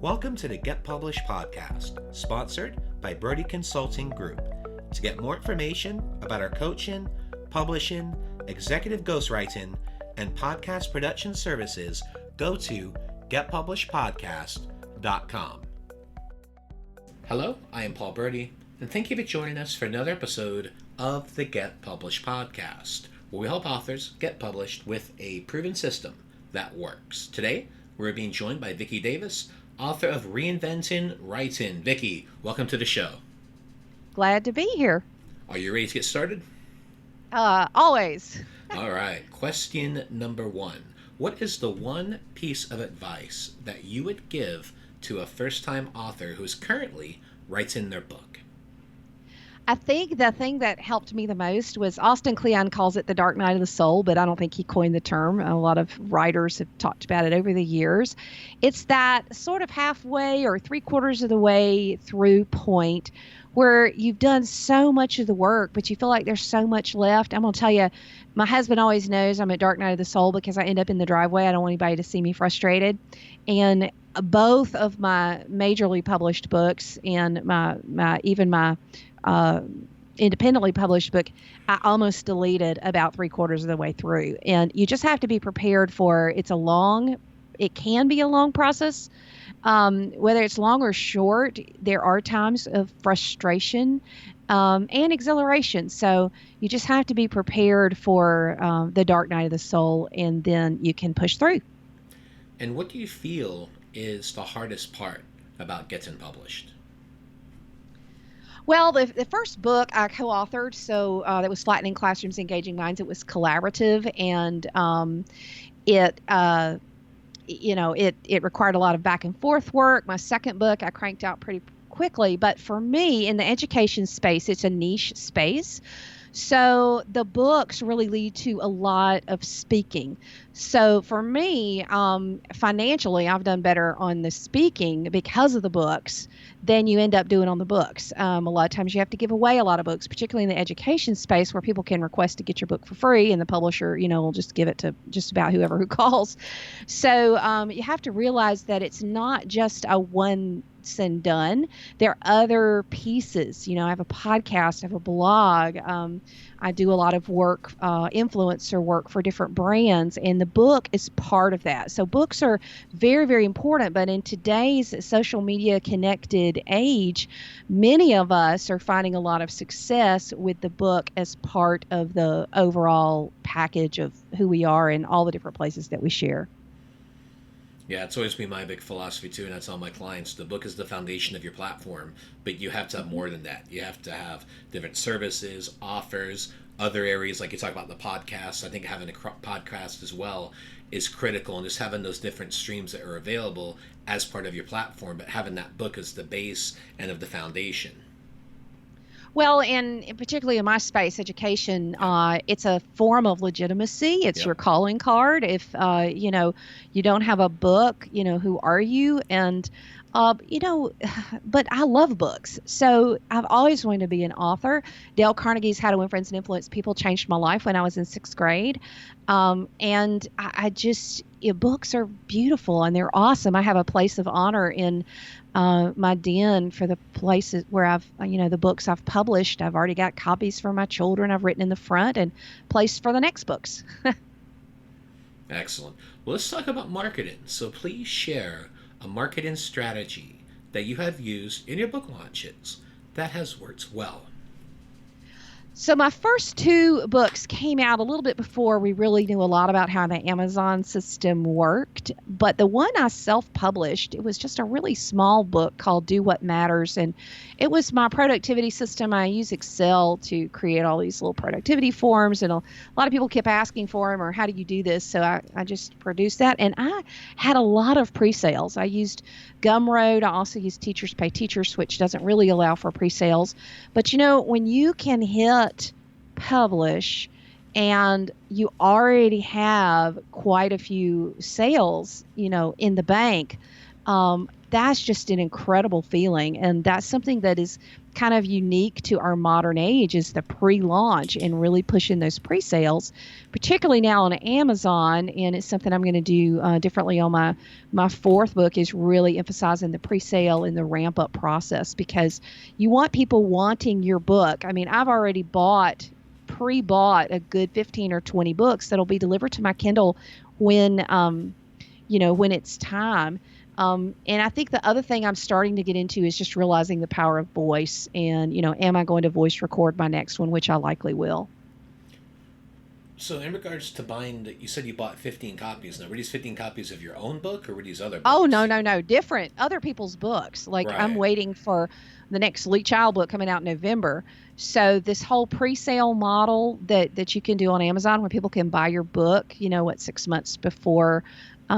Welcome to the Get Published podcast, sponsored by Brodie Consulting Group. To get more information about our coaching, publishing, executive ghostwriting, and podcast production services, go to getpublishedpodcast.com. Hello, I am Paul Brodie, and thank you for joining us for another episode of the Get Published podcast, where we help authors get published with a proven system that works. Today, we're being joined by Vicki Davis, author of Reinventing Writing. Vicki, welcome to the show. Glad to be here. Are you ready to get started? Always. All right. Question number one. What is the one piece of advice that you would give to a first-time author who's currently writing their book? I think the thing that helped me the most was Austin Kleon calls it the dark night of the soul, but I don't think he coined the term. A lot of writers have talked about it over the years. It's that sort of halfway or 3/4 of the way through point where you've done so much of the work, but you feel like there's so much left. I'm going to tell you, my husband always knows I'm at dark night of the soul because I end up in the driveway. I don't want anybody to see me frustrated. And both of my majorly published books and my independently published book, I almost deleted about 3/4 of the way through. And you just have to be prepared for it can be a long process. Whether it's long or short, there are times of frustration and exhilaration. So you just have to be prepared for the dark night of the soul, and then you can push through. And what do you feel is the hardest part about getting published? Well, the first book I co-authored, so that was Flattening Classrooms, Engaging Minds. It was collaborative, and it required a lot of back and forth work. My second book I cranked out pretty quickly, but for me, in the education space, it's a niche space. So the books really lead to a lot of speaking. So for me, financially, I've done better on the speaking because of the books than you end up doing on the books. A lot of times you have to give away a lot of books, particularly in the education space where people can request to get your book for free, and the publisher, will just give it to just about who calls. So you have to realize that it's not just a once and done. There are other pieces. I have a podcast, I have a blog. I do a lot of work, influencer work for different brands, and the book is part of that. So books are very, very important, but in today's social media connected age, many of us are finding a lot of success with the book as part of the overall package of who we are and all the different places that we share. Yeah, it's always been my big philosophy too, and I tell my clients, the book is the foundation of your platform, but you have to have more than that. You have to have different services, offers, other areas, like you talk about the podcast. I think having a podcast as well is critical, and just having those different streams that are available as part of your platform, but having that book as the base and of the foundation. Well, and particularly in my space, education, it's a form of legitimacy. It's your calling card. If, you don't have a book, who are you? And, but I love books. So I've always wanted to be an author. Dale Carnegie's How to Win Friends and Influence People changed my life when I was in 6th grade. And I just, books are beautiful and they're awesome. I have a place of honor in my den for the places where I've, the books I've published. I've already got copies for my children I've written in the front and placed for the next books. Excellent. Well, let's talk about marketing. So please share a marketing strategy that you have used in your book launches that has worked well. So my first 2 books came out a little bit before we really knew a lot about how the Amazon system worked. But the one I self-published, it was just a really small book called Do What Matters. And it was my productivity system. I use Excel to create all these little productivity forms. And a lot of people kept asking for them, or how do you do this? So I just produced that. And I had a lot of pre-sales. I used Gumroad. I also used Teachers Pay Teachers, which doesn't really allow for pre-sales. But when you can hit publish and you already have quite a few sales, in the bank, that's just an incredible feeling. And that's something that is kind of unique to our modern age, is the pre-launch and really pushing those pre-sales, particularly now on Amazon. And it's something I'm going to do differently on my fourth book, is really emphasizing the pre-sale and the ramp up process, because you want people wanting your book. I mean, I've already pre-bought a good 15 or 20 books that'll be delivered to my Kindle when when it's time. And I think the other thing I'm starting to get into is just realizing the power of voice. And, am I going to voice record my next one, which I likely will. So in regards to buying, you said you bought 15 copies. Now, were these 15 copies of your own book, or were these other books? Oh, no. Different. Other people's books. Like, Right. I'm waiting for the next Lee Child book coming out in November. So this whole pre-sale model that you can do on Amazon, where people can buy your book, 6 months before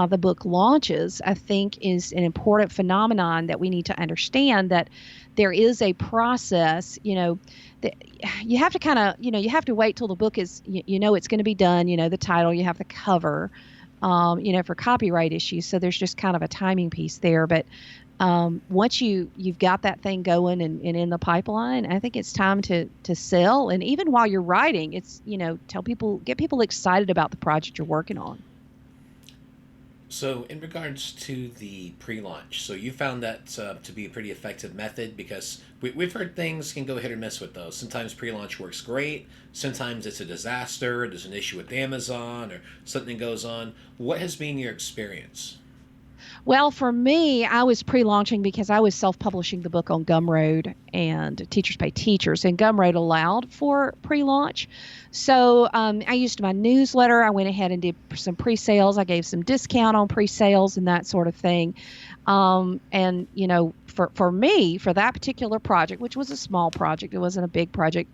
the book launches, I think is an important phenomenon that we need to understand, that there is a process, that you have to kind of, you have to wait till the book is, it's going to be done, the title, you have the cover, for copyright issues. So there's just kind of a timing piece there. But once you've got that thing going and in the pipeline, I think it's time to sell. And even while you're writing, it's, get people excited about the project you're working on. So in regards to the pre-launch, so you found that to be a pretty effective method, because we've heard things can go hit or miss with those. Sometimes pre-launch works great. Sometimes it's a disaster. There's an issue with Amazon or something goes on. What has been your experience? Well, for me, I was pre-launching because I was self-publishing the book on Gumroad and Teachers Pay Teachers, and Gumroad allowed for pre-launch. So I used my newsletter. I went ahead and did some pre-sales. I gave some discount on pre-sales and that sort of thing. And, for me, for that particular project, which was a small project, it wasn't a big project,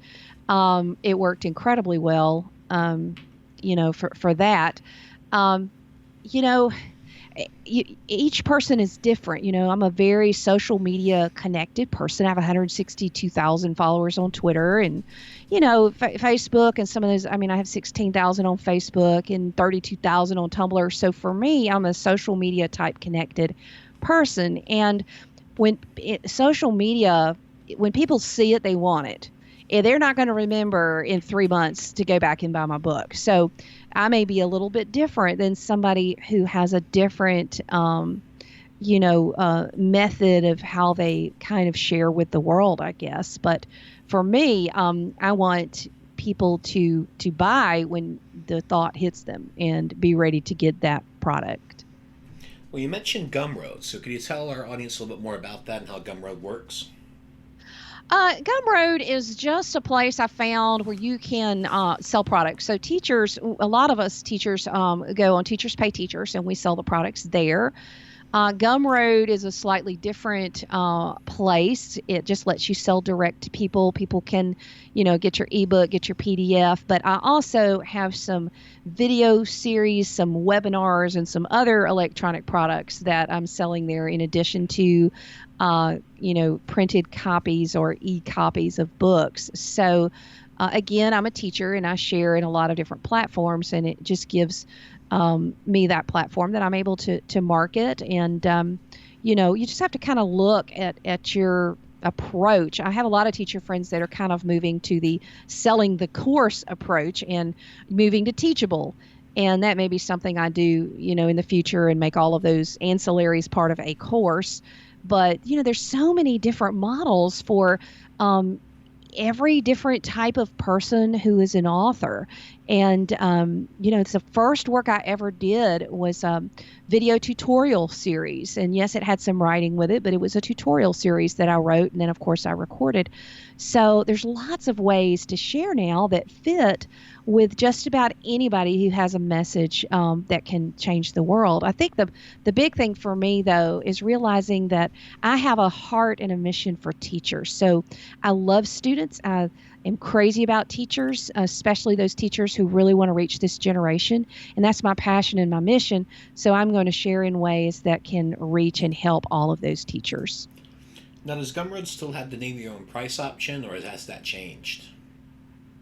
it worked incredibly well, for that. Each person is different. I'm a very social media connected person. I have 162,000 followers on Twitter and, Facebook, and some of those, I have 16,000 on Facebook and 32,000 on Tumblr. So for me, I'm a social media type connected person. And social media, when people see it, they want it. And they're not going to remember in 3 months to go back and buy my book. So I may be a little bit different than somebody who has a different, method of how they kind of share with the world, I guess. But for me, I want people to buy when the thought hits them and be ready to get that product. Well, you mentioned Gumroad. So could you tell our audience a little bit more about that and how Gumroad works? Gumroad is just a place I found where you can sell products. So teachers, a lot of us teachers go on Teachers Pay Teachers, and we sell the products there. Gumroad is a slightly different place. It just lets you sell direct to people. People can, get your ebook, get your PDF. But I also have some video series, some webinars, and some other electronic products that I'm selling there, in addition to printed copies or e-copies of books. So again, I'm a teacher and I share in a lot of different platforms, and it just gives me that platform that I'm able to market. And, you just have to kind of look at your approach. I have a lot of teacher friends that are kind of moving to the selling the course approach and moving to Teachable. And that may be something I do, in the future, and make all of those ancillaries part of a course. But, there's so many different models for every different type of person who is an author. And, it's the first work I ever did was a video tutorial series. And yes, it had some writing with it, but it was a tutorial series that I wrote. And then, of course, I recorded. So there's lots of ways to share now that fit with just about anybody who has a message that can change the world. I think the big thing for me, though, is realizing that I have a heart and a mission for teachers. So I love students. I am crazy about teachers, especially those teachers who really want to reach this generation. And that's my passion and my mission. So I'm going to share in ways that can reach and help all of those teachers. Now, does Gumroad still have the name your own price option, or has that changed?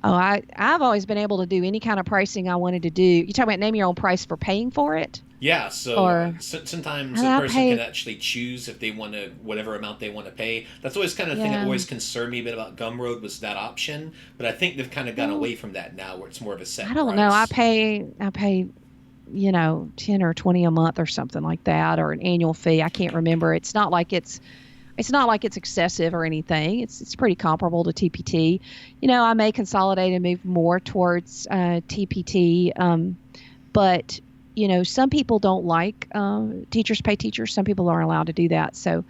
Oh, I've always been able to do any kind of pricing I wanted to do. You talking about name your own price for paying for it? Yeah, so Or sometimes a I person can pay, actually choose if they want to, whatever amount they want to pay. That's always kind of thing that yeah. always concerned me a bit about Gumroad was that option, but I think they've kind of gone Well, away from that now, where it's more of a I set don't know. price. I pay, 10 or 20 a month or something like that, or an annual fee. I can't remember. It's not like it's excessive or anything. It's pretty comparable to TPT. I may consolidate and move more towards TPT, but some people don't like teachers pay teachers. Some people aren't allowed to do that. So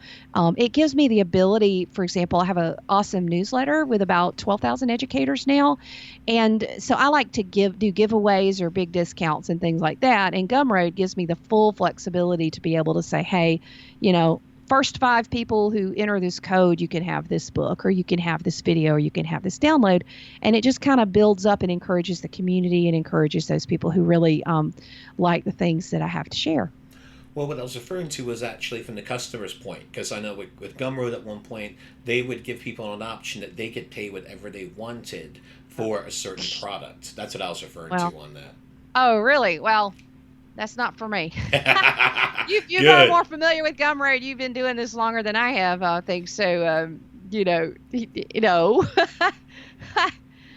it gives me the ability. For example, I have an awesome newsletter with about 12,000 educators now, and so I like to do giveaways or big discounts and things like that. And Gumroad gives me the full flexibility to be able to say, hey, you know. First 5 people who enter this code, you can have this book, or you can have this video, or you can have this download. And it just kind of builds up and encourages the community and encourages those people who really like the things that I have to share. Well, what I was referring to was actually from the customer's point, because I know with Gumroad at one point, they would give people an option that they could pay whatever they wanted for a certain product. That's what I was referring to Well, on that. oh, really? Well, that's not for me. You are Good. more familiar with Gumroad. You've been doing this longer than I have, I think. So, you know, you know.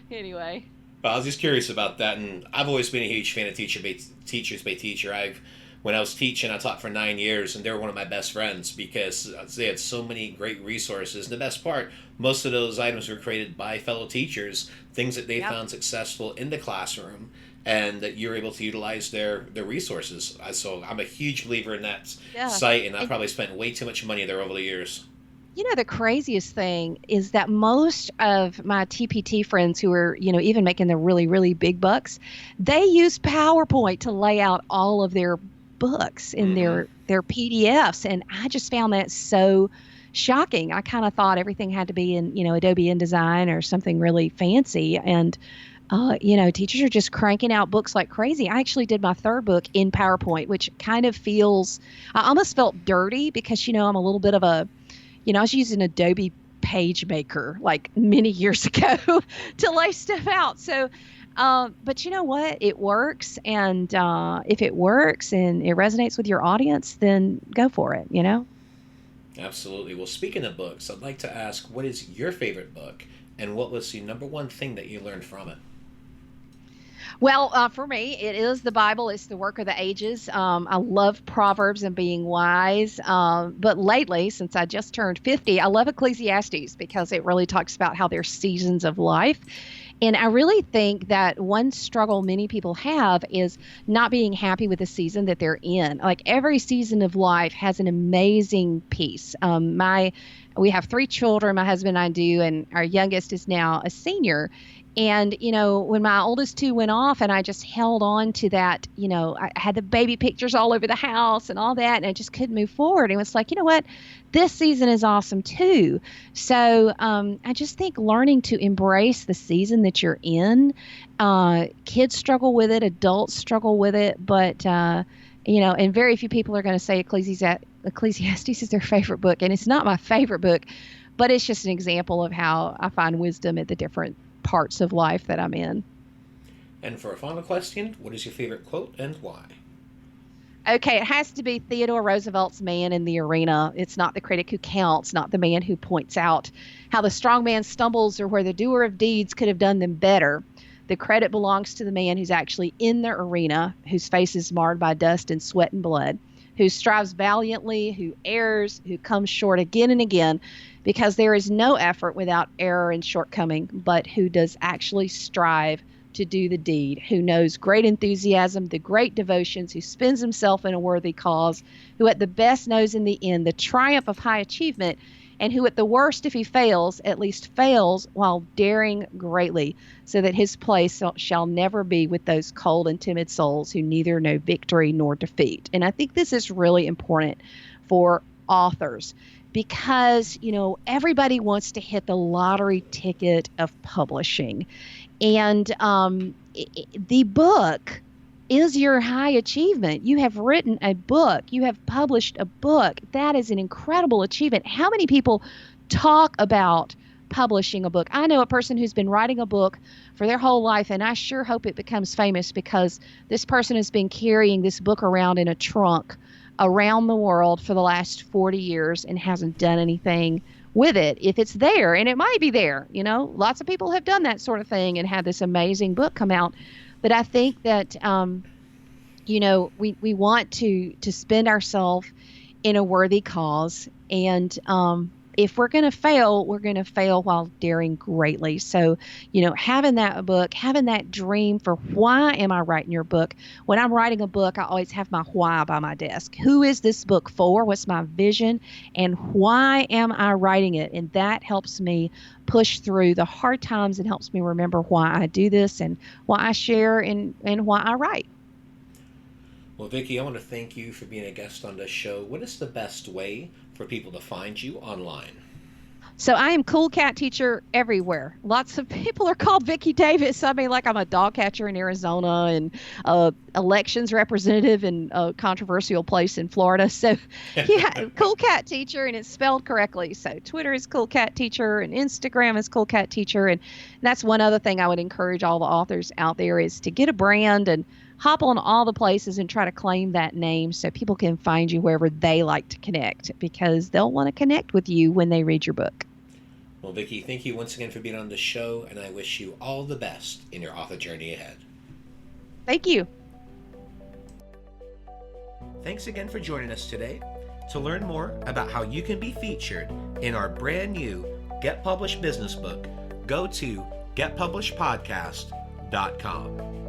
Anyway. But I was just curious about that, and I've always been a huge fan of Teachers Pay Teacher. When I was teaching, I taught for 9 years, and they were one of my best friends because they had so many great resources. And the best part, most of those items were created by fellow teachers, things that they Yep. found successful in the classroom, and that you're able to utilize their resources. So I'm a huge believer in that Yeah. site, and I And probably spent way too much money there over the years. the craziest thing is that most of my TPT friends who are, even making the really, really big bucks, they use PowerPoint to lay out all of their books in Mm-hmm. their PDFs. And I just found that so shocking. I kind of thought everything had to be in, Adobe InDesign or something really fancy. And teachers are just cranking out books like crazy. I actually did my third book in PowerPoint, which kind of I almost felt dirty because, I'm a little bit of I was using Adobe PageMaker like many years ago to lay stuff out. So, but you know what? It works. And if it works and it resonates with your audience, then go for it. Absolutely. Well, speaking of books, I'd like to ask, what is your favorite book, and what was the number one thing that you learned from it? Well, for me, it is the Bible. It's the work of the ages. I love Proverbs and being wise. But lately, since I just turned 50, I love Ecclesiastes because it really talks about how there's seasons of life. And I really think that one struggle many people have is not being happy with the season that they're in. Like every season of life has an amazing piece. We have 3 children, my husband and I do, and our youngest is now a senior. And, when my oldest 2 went off and I just held on to that, I had the baby pictures all over the house and all that, and I just couldn't move forward. And it's like, you know what? This season is awesome too. So I just think learning to embrace the season that you're in, kids struggle with it, adults struggle with it, but, and very few people are going to say Ecclesiastes is their favorite book. And it's not my favorite book, but it's just an example of how I find wisdom at the different parts of life that I'm in. And for a final question, what is your favorite quote and why? Okay, it has to be Theodore Roosevelt's Man in the Arena. It's not the critic who counts, not the man who points out how the strong man stumbles or where the doer of deeds could have done them better. The credit belongs to the man who's actually in the arena, whose face is marred by dust and sweat and blood, who strives valiantly, who errs, who comes short again and again, because there is no effort without error and shortcoming, but who does actually strive to do the deed, who knows great enthusiasm, the great devotions, who spends himself in a worthy cause, who at the best knows in the end the triumph of high achievement, and who at the worst, if he fails, at least fails while daring greatly, so that his place shall never be with those cold and timid souls who neither know victory nor defeat. And I think this is really important for authors because, everybody wants to hit the lottery ticket of publishing. And the book is your high achievement. You have written a book. You have published a book. That is an incredible achievement. How many people talk about publishing a book. I know a person who's been writing a book for their whole life, and I sure hope it becomes famous because this person has been carrying this book around in a trunk around the world for the last 40 years and hasn't done anything with it. If it's there, and it might be there, lots of people have done that sort of thing and had this amazing book come out. But I think that, we want to spend ourselves in a worthy cause. And if we're going to fail, we're going to fail while daring greatly. So, having that book, having that dream for why am I writing your book? When I'm writing a book, I always have my why by my desk. Who is this book for? What's my vision? And why am I writing it? And that helps me push through the hard times and helps me remember why I do this and why I share and why I write. Well, Vicki, I want to thank you for being a guest on this show. What is the best way for people to find you online? So I am Cool Cat Teacher everywhere. Lots of people are called Vicki Davis. I mean, like I'm a dog catcher in Arizona and elections representative in a controversial place in Florida. So yeah, Cool Cat Teacher, and it's spelled correctly. So Twitter is Cool Cat Teacher and Instagram is Cool Cat Teacher. And that's one other thing I would encourage all the authors out there is to get a brand and hop on all the places and try to claim that name so people can find you wherever they like to connect, because they'll want to connect with you when they read your book. Well, Vicki, thank you once again for being on the show, and I wish you all the best in your author journey ahead. Thank you. Thanks again for joining us today. To learn more about how you can be featured in our brand new Get Published business book, go to getpublishedpodcast.com.